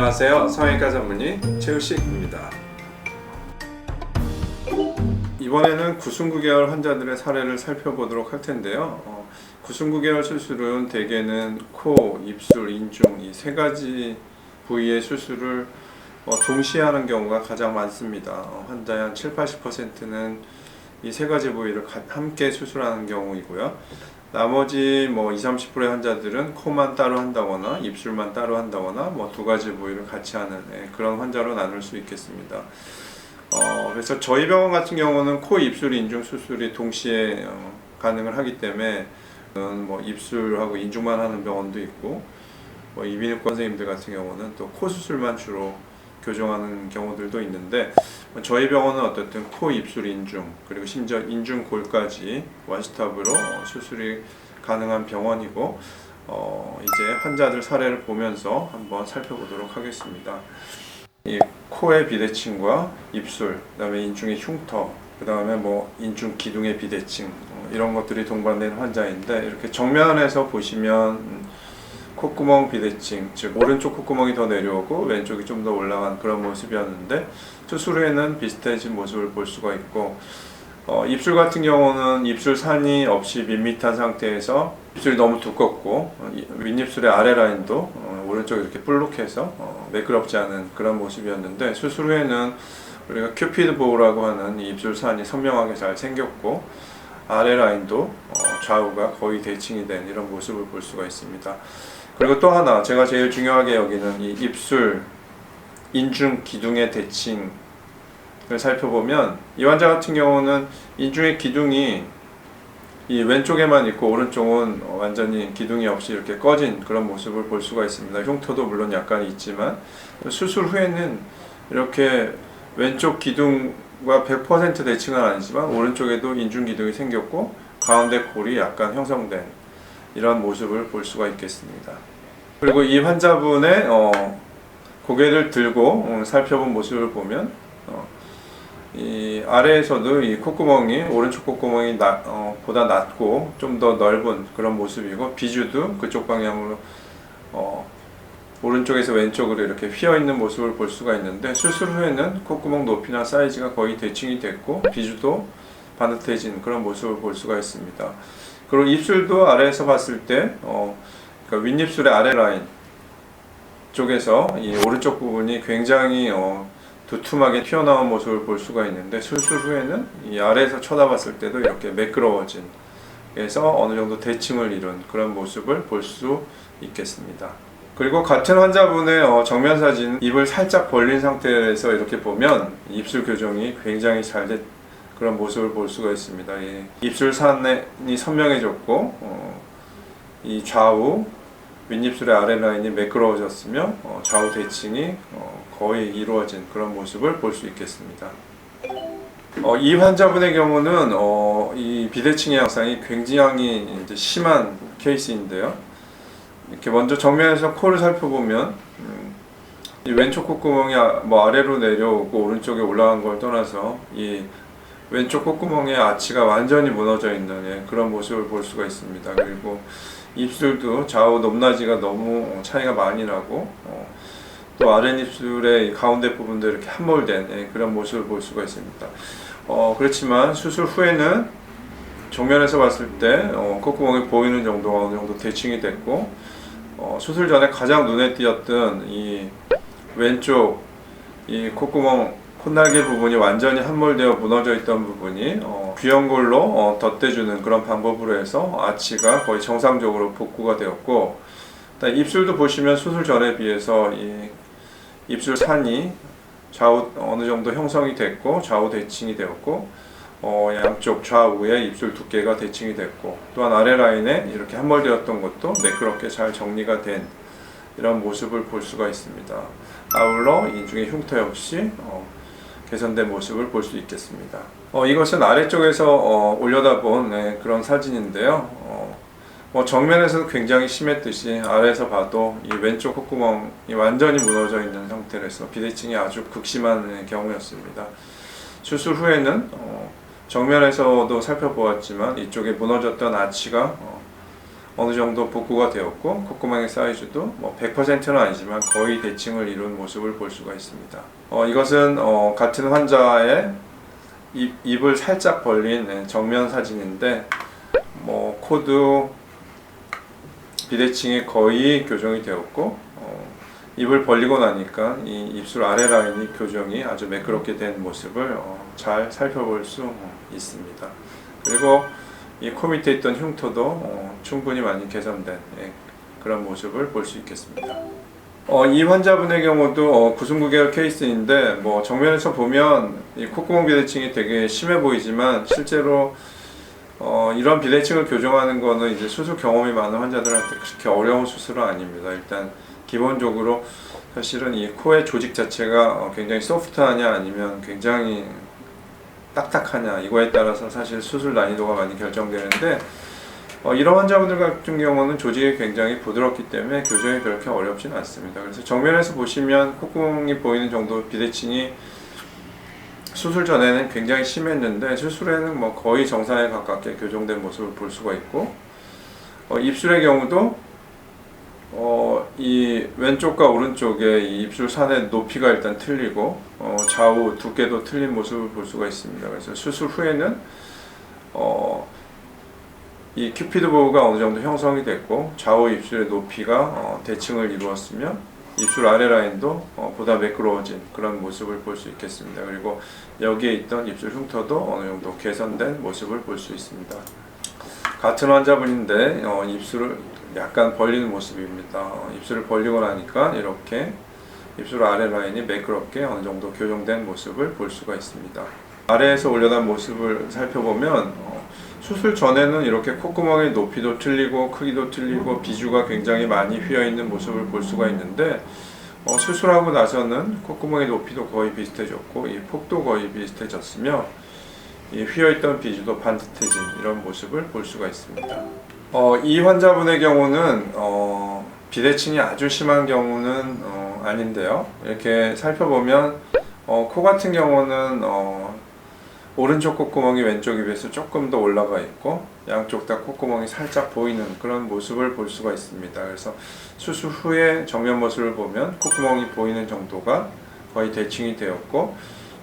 안녕하세요. 성형외과 전문의 최우식입니다. 이번에는 9순9개월 환자들의 사례를 살펴보도록 할 텐데요. 9순9개월 수술은 대개는 코, 입술, 인중 이 세 가지 부위의 수술을 동시에 하는 경우가 가장 많습니다. 환자의 한 7-80%는 이 세 가지 부위를 함께 수술하는 경우이고요. 나머지 20-30%의 환자들은 코만 따로 한다거나 입술만 따로 한다거나 두 가지 부위를 같이 하는 그런 환자로 나눌 수 있겠습니다. 그래서 저희 병원 같은 경우는 코, 입술, 인중 수술이 동시에 가능을 하기 때문에 입술하고 인중만 하는 병원도 있고 이비인후과 선생님들 같은 경우는 또 코 수술만 주로 교정하는 경우들도 있는데 저희 병원은 어쨌든 코, 입술, 인중 그리고 심지어 인중 골까지 원스톱으로 수술이 가능한 병원이고 이제 환자들 사례를 보면서 한번 살펴보도록 하겠습니다. 이 코의 비대칭과 입술, 그다음에 인중의 흉터, 그다음에 인중 기둥의 비대칭 이런 것들이 동반된 환자인데 이렇게 정면에서 보시면 콧구멍 비대칭, 즉 오른쪽 콧구멍이 더 내려오고 왼쪽이 좀 더 올라간 그런 모습이었는데 수술 후에는 비슷해진 모습을 볼 수가 있고 입술 같은 경우는 입술산이 없이 밋밋한 상태에서 입술이 너무 두껍고 윗입술의 아래 라인도 오른쪽이 이렇게 볼록해서 매끄럽지 않은 그런 모습이었는데 수술 후에는 우리가 큐피드 보우라고 하는 이 입술산이 선명하게 잘 생겼고 아래 라인도 좌우가 거의 대칭이 된 이런 모습을 볼 수가 있습니다. 그리고 또 하나 제가 제일 중요하게 여기는 이 입술, 인중 기둥의 대칭을 살펴보면 이 환자 같은 경우는 인중의 기둥이 이 왼쪽에만 있고 오른쪽은 완전히 기둥이 없이 이렇게 꺼진 그런 모습을 볼 수가 있습니다. 흉터도 물론 약간 있지만 수술 후에는 이렇게 왼쪽 기둥과 100% 대칭은 아니지만 오른쪽에도 인중 기둥이 생겼고 가운데 골이 약간 형성된 이런 모습을 볼 수가 있겠습니다. 그리고 이 환자분의 고개를 들고 살펴본 모습을 보면 이 아래에서도 이 콧구멍이 오른쪽 콧구멍이 보다 낮고 좀 더 넓은 그런 모습이고 비주도 그쪽 방향으로 오른쪽에서 왼쪽으로 이렇게 휘어 있는 모습을 볼 수가 있는데 수술 후에는 콧구멍 높이나 사이즈가 거의 대칭이 됐고 비주도 반듯해진 그런 모습을 볼 수가 있습니다. 그리고 입술도 아래에서 봤을 때 그러니까 윗입술의 아래 라인 쪽에서 이 오른쪽 부분이 굉장히 두툼하게 튀어나온 모습을 볼 수가 있는데 수술 후에는 이 아래에서 쳐다봤을 때도 이렇게 매끄러워진 그래서 어느 정도 대칭을 이룬 그런 모습을 볼 수 있겠습니다. 그리고 같은 환자분의 정면 사진 입을 살짝 벌린 상태에서 이렇게 보면 입술 교정이 굉장히 잘 된 그런 모습을 볼 수가 있습니다. 입술산이 선명해졌고 이 좌우 윗입술의 아래 라인이 매끄러워졌으며 좌우 대칭이 거의 이루어진 그런 모습을 볼 수 있겠습니다. 이 환자분의 경우는 이 비대칭의 양상이 굉장히 이제 심한 케이스인데요. 이렇게 먼저 정면에서 코를 살펴보면 이 왼쪽 콧구멍이 아래로 내려오고 오른쪽에 올라간 걸 떠나서 이 왼쪽 콧구멍의 아치가 완전히 무너져 있는 그런 모습을 볼 수가 있습니다. 그리고 입술도 좌우 높낮이가 너무 차이가 많이 나고 또 아랫입술의 가운데 부분도 이렇게 함몰된 그런 모습을 볼 수가 있습니다. 그렇지만 수술 후에는 정면에서 봤을 때 콧구멍이 보이는 정도가 어느 정도 대칭이 됐고 수술 전에 가장 눈에 띄었던 이 왼쪽 이 콧구멍 콧날개 부분이 완전히 함몰되어 무너져 있던 부분이 귀연골로 덧대주는 그런 방법으로 해서 아치가 거의 정상적으로 복구가 되었고 입술도 보시면 수술 전에 비해서 이 입술 산이 좌우 어느 정도 형성이 됐고 좌우 대칭이 되었고 양쪽 좌우에 입술 두께가 대칭이 됐고 또한 아래 라인에 이렇게 함몰되었던 것도 매끄럽게 잘 정리가 된 이런 모습을 볼 수가 있습니다. 아울러 인중의 흉터 역시 개선된 모습을 볼 수 있겠습니다. 이것은 아래쪽에서 올려다본 그런 사진인데요. 정면에서도 굉장히 심했듯이 아래에서 봐도 이 왼쪽 콧구멍이 완전히 무너져 있는 상태라서 비대칭이 아주 극심한 경우였습니다. 수술 후에는 정면에서도 살펴보았지만 이쪽에 무너졌던 아치가 어느 정도 복구가 되었고 콧구멍의 사이즈도 뭐 100%는 아니지만 거의 대칭을 이룬 모습을 볼 수가 있습니다. 이것은 같은 환자의 입을 살짝 벌린 정면 사진인데 뭐 코도 비대칭이 거의 교정이 되었고 입을 벌리고 나니까 이 입술 아래 라인이 교정이 아주 매끄럽게 된 모습을 잘 살펴볼 수 있습니다. 그리고 이 코 밑에 있던 흉터도 충분히 많이 개선된 그런 모습을 볼 수 있겠습니다. 이 환자분의 경우도 구순구개월 케이스인데 뭐 정면에서 보면 이 콧구멍 비대칭이 되게 심해 보이지만 실제로 이런 비대칭을 교정하는 거는 이제 수술 경험이 많은 환자들한테 그렇게 어려운 수술은 아닙니다. 일단 기본적으로 사실은 이 코의 조직 자체가 굉장히 소프트하냐 아니면 굉장히 딱딱하냐 이거에 따라서 사실 수술 난이도가 많이 결정되는데 이런 환자분들 같은 경우는 조직이 굉장히 부드럽기 때문에 교정이 그렇게 어렵진 않습니다. 그래서 정면에서 보시면 콧구멍이 보이는 정도 비대칭이 수술 전에는 굉장히 심했는데 수술 후에는 뭐 거의 정상에 가깝게 교정된 모습을 볼 수가 있고 입술의 경우도 이 왼쪽과 오른쪽의 이 입술 산의 높이가 일단 틀리고 좌우 두께도 틀린 모습을 볼 수가 있습니다. 그래서 수술 후에는 이 큐피드 보우가 어느 정도 형성이 됐고 좌우 입술의 높이가 대칭을 이루었으며 입술 아래 라인도 보다 매끄러워진 그런 모습을 볼 수 있겠습니다. 그리고 여기에 있던 입술 흉터도 어느 정도 개선된 모습을 볼 수 있습니다. 같은 환자분인데 입술을 약간 벌리는 모습입니다. 입술을 벌리고 나니까 이렇게 입술 아래 라인이 매끄럽게 어느 정도 교정된 모습을 볼 수가 있습니다. 아래에서 올려단 모습을 살펴보면 수술 전에는 이렇게 콧구멍의 높이도 틀리고 크기도 틀리고 비주가 굉장히 많이 휘어있는 모습을 볼 수가 있는데 수술하고 나서는 콧구멍의 높이도 거의 비슷해졌고 이 폭도 거의 비슷해졌으며 이 휘어있던 비주도 반듯해진 이런 모습을 볼 수가 있습니다. 이 환자분의 경우는 비대칭이 아주 심한 경우는 아닌데요. 이렇게 살펴보면 코 같은 경우는 오른쪽 콧구멍이 왼쪽에 비해서 조금 더 올라가 있고 양쪽 다 콧구멍이 살짝 보이는 그런 모습을 볼 수가 있습니다. 그래서 수술 후에 정면 모습을 보면 콧구멍이 보이는 정도가 거의 대칭이 되었고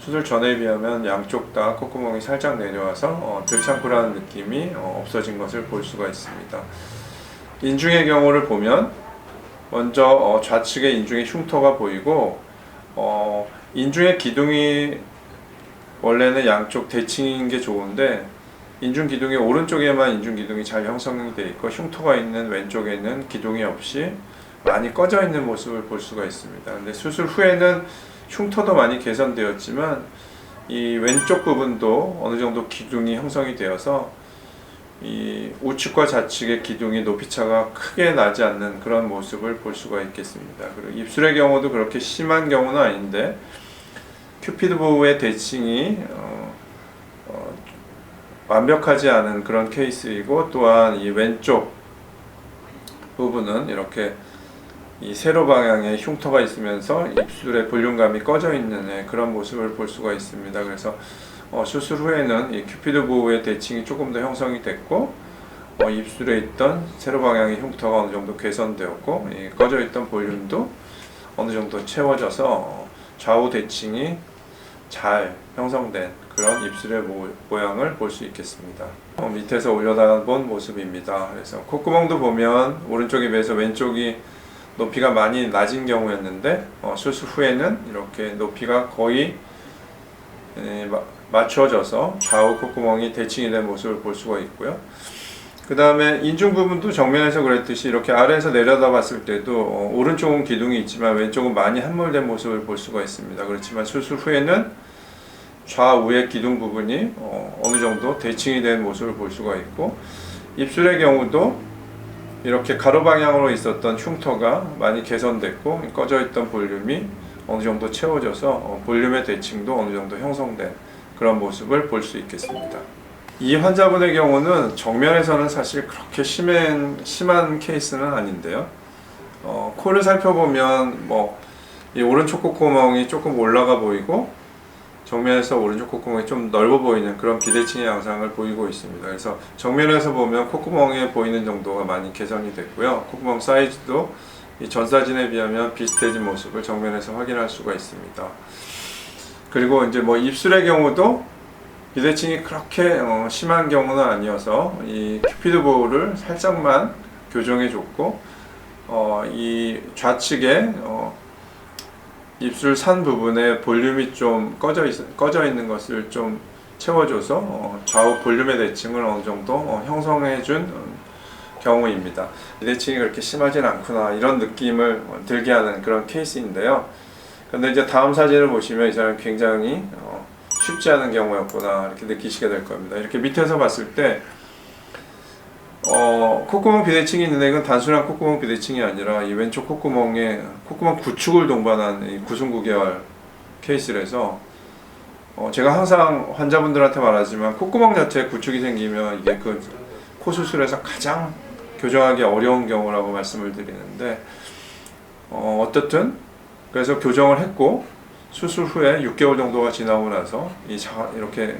수술 전에 비하면 양쪽 다 콧구멍이 살짝 내려와서 들창코라는 느낌이 없어진 것을 볼 수가 있습니다. 인중의 경우를 보면 먼저 좌측에 인중의 흉터가 보이고 인중의 기둥이 원래는 양쪽 대칭인 게 좋은데 인중 기둥의 오른쪽에만 인중 기둥이 잘 형성이 되어 있고 흉터가 있는 왼쪽에는 기둥이 없이 많이 꺼져 있는 모습을 볼 수가 있습니다. 근데 수술 후에는 흉터도 많이 개선되었지만 이 왼쪽 부분도 어느 정도 기둥이 형성이 되어서 이 우측과 좌측의 기둥이 높이차가 크게 나지 않는 그런 모습을 볼 수가 있겠습니다. 그리고 입술의 경우도 그렇게 심한 경우는 아닌데 큐피드 보우의 대칭이 완벽하지 않은 그런 케이스이고 또한 이 왼쪽 부분은 이렇게 이 세로 방향의 흉터가 있으면서 입술의 볼륨감이 꺼져 있는 그런 모습을 볼 수가 있습니다. 그래서 수술 후에는 이 큐피드 보우의 대칭이 조금 더 형성이 됐고 입술에 있던 세로 방향의 흉터가 어느 정도 개선되었고 이 꺼져 있던 볼륨도 어느 정도 채워져서 좌우 대칭이 잘 형성된 그런 입술의 모양을 볼 수 있겠습니다. 밑에서 올려다 본 모습입니다. 그래서 콧구멍도 보면 오른쪽에 비해서 왼쪽이 높이가 많이 낮은 경우였는데 수술 후에는 이렇게 높이가 거의 맞춰져서 좌우 콧구멍이 대칭이 된 모습을 볼 수가 있고요. 그 다음에 인중 부분도 정면에서 그랬듯이 이렇게 아래에서 내려다 봤을 때도 오른쪽은 기둥이 있지만 왼쪽은 많이 함몰된 모습을 볼 수가 있습니다. 그렇지만 수술 후에는 좌우의 기둥 부분이 어느 정도 대칭이 된 모습을 볼 수가 있고 입술의 경우도 이렇게 가로 방향으로 있었던 흉터가 많이 개선됐고 꺼져 있던 볼륨이 어느 정도 채워져서 볼륨의 대칭도 어느 정도 형성된 그런 모습을 볼 수 있겠습니다. 이 환자분의 경우는 정면에서는 사실 그렇게 심한 케이스는 아닌데요. 코를 살펴보면 이 오른쪽 콧구멍이 조금 올라가 보이고 정면에서 오른쪽 콧구멍이 좀 넓어 보이는 그런 비대칭의 양상을 보이고 있습니다. 그래서 정면에서 보면 콧구멍에 보이는 정도가 많이 개선이 됐고요. 콧구멍 사이즈도 이 전 사진에 비하면 비슷해진 모습을 정면에서 확인할 수가 있습니다. 그리고 이제 뭐 입술의 경우도 비대칭이 그렇게 심한 경우는 아니어서 이 큐피드 보우를 살짝만 교정해 줬고 이 좌측에 입술 산 부분에 볼륨이 좀 꺼져 있는 것을 좀 채워줘서 좌우 볼륨의 대칭을 어느 정도 형성해 준 경우입니다. 비대칭이 그렇게 심하진 않구나 이런 느낌을 들게 하는 그런 케이스인데요. 근데 이제 다음 사진을 보시면 이 사람이 굉장히 쉽지 않은 경우였구나 이렇게 느끼시게 될 겁니다. 이렇게 밑에서 봤을 때 콧구멍 비대칭이 있는데 이건 단순한 콧구멍 비대칭이 아니라 이 왼쪽 콧구멍에 콧구멍 구축을 동반한 이 구순구계열 케이스라서 제가 항상 환자분들한테 말하지만 콧구멍 자체에 구축이 생기면 이게 그 코 수술에서 가장 교정하기 어려운 경우라고 말씀을 드리는데 어떻든 그래서 교정을 했고 수술 후에 6개월 정도가 지나고 나서 이렇게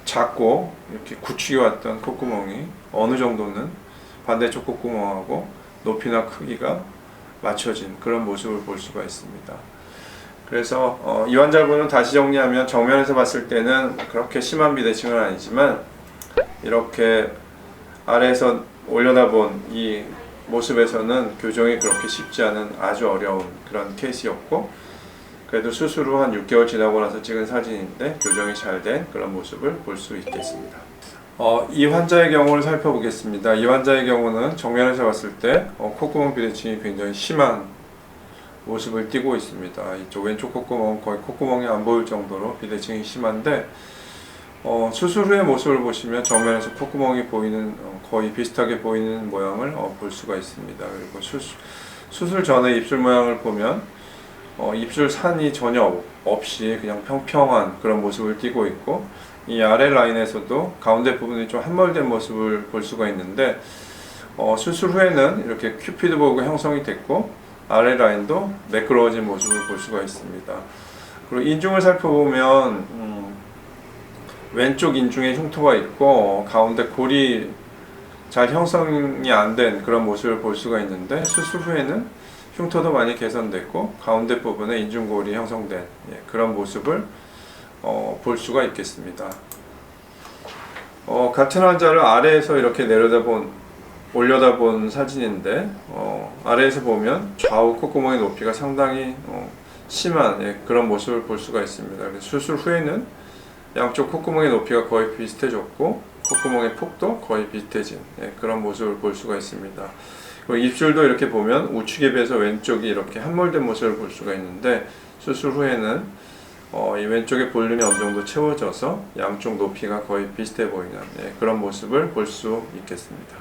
작고 이렇게 구축이 왔던 콧구멍이 어느 정도는 반대쪽 콧구멍하고 높이나 크기가 맞춰진 그런 모습을 볼 수가 있습니다. 그래서 이 환자분은 다시 정리하면 정면에서 봤을 때는 그렇게 심한 비대칭은 아니지만 이렇게 아래에서 올려다본 이 모습에서는 교정이 그렇게 쉽지 않은 아주 어려운 그런 케이스였고 그래도 수술 후 한 6개월 지나고 나서 찍은 사진인데 교정이 잘 된 그런 모습을 볼 수 있겠습니다. 이 환자의 경우를 살펴보겠습니다. 이 환자의 경우는 정면에서 봤을 때 콧구멍 비대칭이 굉장히 심한 모습을 띠고 있습니다. 이쪽 왼쪽 콧구멍 거의 콧구멍이 안 보일 정도로 비대칭이 심한데 수술 후의 모습을 보시면 정면에서 콧구멍이 보이는 거의 비슷하게 보이는 모양을 볼 수가 있습니다. 그리고 수술 전에 입술 모양을 보면 입술 산이 전혀 없이 그냥 평평한 그런 모습을 띠고 있고 이 아래 라인에서도 가운데 부분이 좀 함몰된 모습을 볼 수가 있는데 수술 후에는 이렇게 큐피드 보우가 형성이 됐고 아래 라인도 매끄러워진 모습을 볼 수가 있습니다. 그리고 인중을 살펴보면 왼쪽 인중에 흉터가 있고 가운데 골이 잘 형성이 안 된 그런 모습을 볼 수가 있는데 수술 후에는 흉터도 많이 개선됐고 가운데 부분에 인중골이 형성된 그런 모습을 볼 수가 있겠습니다. 같은 환자를 아래에서 이렇게 올려다본 사진인데 아래에서 보면 좌우 콧구멍의 높이가 상당히 심한 그런 모습을 볼 수가 있습니다. 수술 후에는 양쪽 콧구멍의 높이가 거의 비슷해졌고 콧구멍의 폭도 거의 비슷해진 그런 모습을 볼 수가 있습니다. 그리고 입술도 이렇게 보면 우측에 비해서 왼쪽이 이렇게 함몰된 모습을 볼 수가 있는데 수술 후에는 이 왼쪽의 볼륨이 어느 정도 채워져서 양쪽 높이가 거의 비슷해 보이는 그런 모습을 볼 수 있겠습니다.